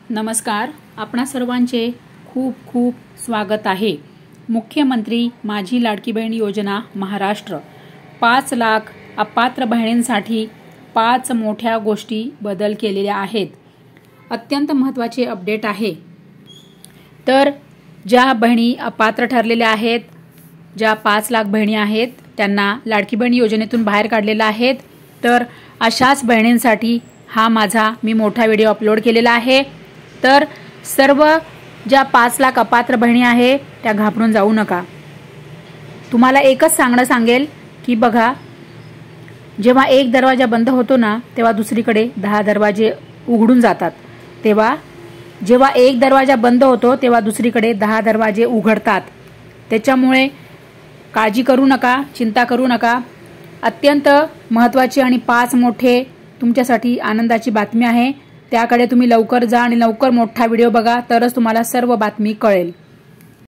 नमस्कार. आपणा सर्वांचे खूप खूप स्वागत आहे. मुख्यमंत्री माझी लाडकी बहीण योजना महाराष्ट्र 5 लाख अपात्र बहिणींसाठी 5 मोठ्या गोष्टी बदल केलेल्या आहेत. अत्यंत महत्त्वाचे अपडेट आहे. तर ज्या बहिणी अपात्र ठरलेल्या आहेत, ज्या 5 लाख बहिणी आहेत, त्यांना लाडकी बहीण योजनेतून बाहेर काढलेला आहेत. तर अशाच बहिणींसाठी हा माझा मी मोठा व्हिडिओ अपलोड केलेला आहे. तर सर्व ज्या 5 लाख अपात्र बहिणी आहे त्या घाबरून जाऊ नका. तुम्हाला एकच सांगेल की बघा, जेव्हा एक दरवाजा बंद होतो ना, तेव्हा दुसरीकडे 10 दरवाजे उघडून जातात. जेव्हा एक दरवाजा बंद होतो तेव्हा दुसरीकडे 10 दरवाजे उघडतात. त्याच्यामुळे काळजी करू नका, चिंता करू नका. अत्यंत महत्त्वाची आणि 5 मोठे तुमच्यासाठी आनंदाची बातमी आहे. त्याकडे तुम्ही लवकर जा आणि लवकर मोठा व्हिडिओ बघा, तरच तुम्हाला सर्व बातमी कळेल.